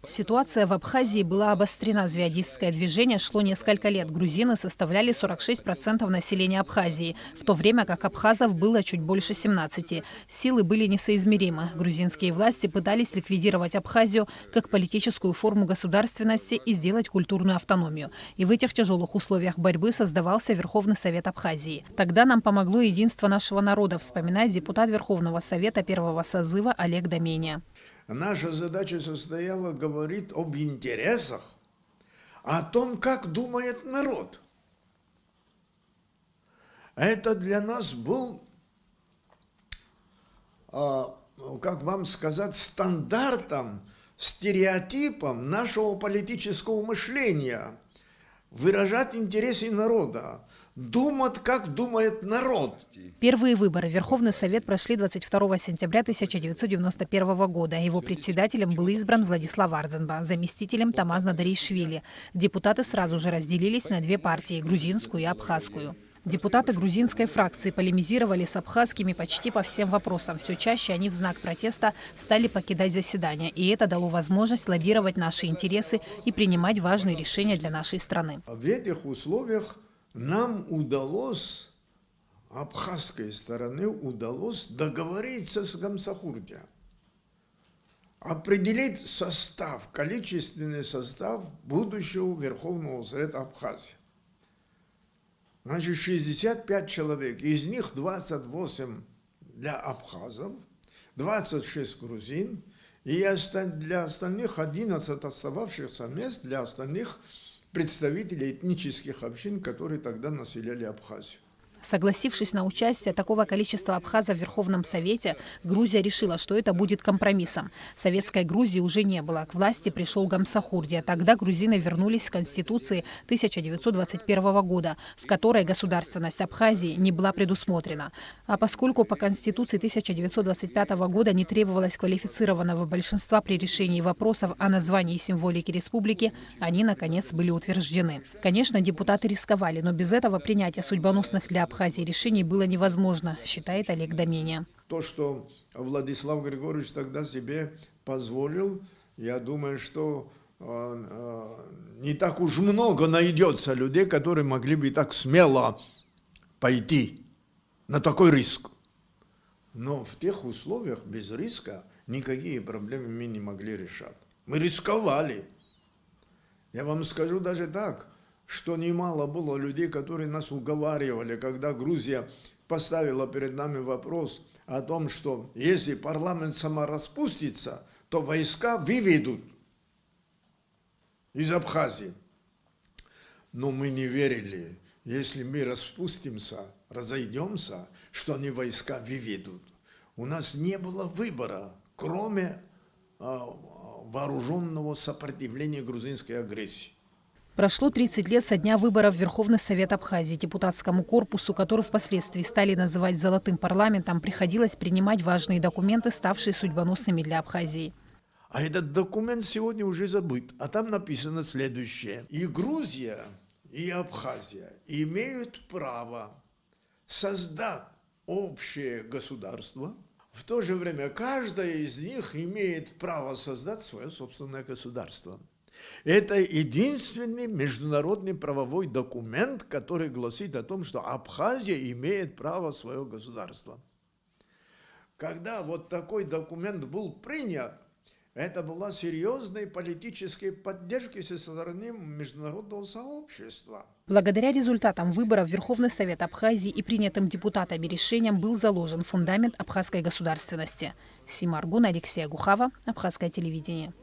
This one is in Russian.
Ситуация в Абхазии была обострена. Зиадистское движение шло несколько лет. Грузины составляли 46% населения Абхазии, в то время как абхазов было чуть больше 17%. Силы были несоизмеримы. Грузинские власти пытались ликвидировать Абхазию как политическую форму государственности и сделать культурную автономию. И в этих тяжелых условиях борьбы создавался Верховный Совет Абхазии. Тогда нам помогло единство нашего народа, вспоминает депутат Верховного Совета первого созыва Олег Домения. Наша задача состояла говорить об интересах, о том, как думает народ. Это для нас был, как вам сказать, стандартом, стереотипом нашего политического мышления. Выражать интересы народа, думать, как думает народ. Первые выборы в Верховный Совет прошли 22 сентября 1991 года. Его председателем был избран Владислав Арзенба, заместителем Тамаз Надаришвили. Депутаты сразу же разделились на две партии – грузинскую и абхазскую. Депутаты грузинской фракции полемизировали с абхазскими почти по всем вопросам. Все чаще они в знак протеста стали покидать заседания. И это дало возможность лоббировать наши интересы и принимать важные решения для нашей страны. В этих условиях нам удалось, абхазской стороне удалось договориться с Гамсахурдия, определить состав, количественный состав будущего Верховного Совета Абхазии. Значит, 65 человек, из них 28 для абхазов, 26 грузин, и для остальных 11 остававшихся мест для остальных представителей этнических общин, которые тогда населяли Абхазию. Согласившись на участие такого количества абхазов в Верховном Совете, Грузия решила, что это будет компромиссом. Советской Грузии уже не было. К власти пришел Гамсахурдия. Тогда грузины вернулись к Конституции 1921 года, в которой государственность Абхазии не была предусмотрена. А поскольку по Конституции 1925 года не требовалось квалифицированного большинства при решении вопросов о названии и символике республики, они, наконец, были утверждены. Конечно, депутаты рисковали, но без этого принятия судьбоносных для Абхазии решений было невозможно, считает Олег Домения. То, что Владислав Григорьевич тогда себе позволил, я думаю, что не так уж много найдется людей, которые могли бы так смело пойти на такой риск. Но в тех условиях без риска никакие проблемы мы не могли решать. Мы рисковали. Я вам скажу даже так, что немало было людей, которые нас уговаривали, когда Грузия поставила перед нами вопрос о том, что если парламент самораспустится, то войска выведут из Абхазии. Но мы не верили, если мы распустимся, разойдемся, что они войска выведут. У нас не было выбора, кроме вооруженного сопротивления грузинской агрессии. Прошло 30 лет со дня выборов в Верховный Совет Абхазии. Депутатскому корпусу, который впоследствии стали называть «золотым парламентом», приходилось принимать важные документы, ставшие судьбоносными для Абхазии. А этот документ сегодня уже забыт. А там написано следующее. И Грузия, и Абхазия имеют право создать общее государство. В то же время каждая из них имеет право создать свое собственное государство. Это единственный международный правовой документ, который гласит о том, что Абхазия имеет право свое государство. Когда вот такой документ был принят, это была серьезной политической поддержки со стороны международного сообщества. Благодаря результатам выборов в Верховный Совет Абхазии и принятым депутатами решениям был заложен фундамент абхазской государственности. Сима Аргун, Алексей Агухава, Абхазское телевидение.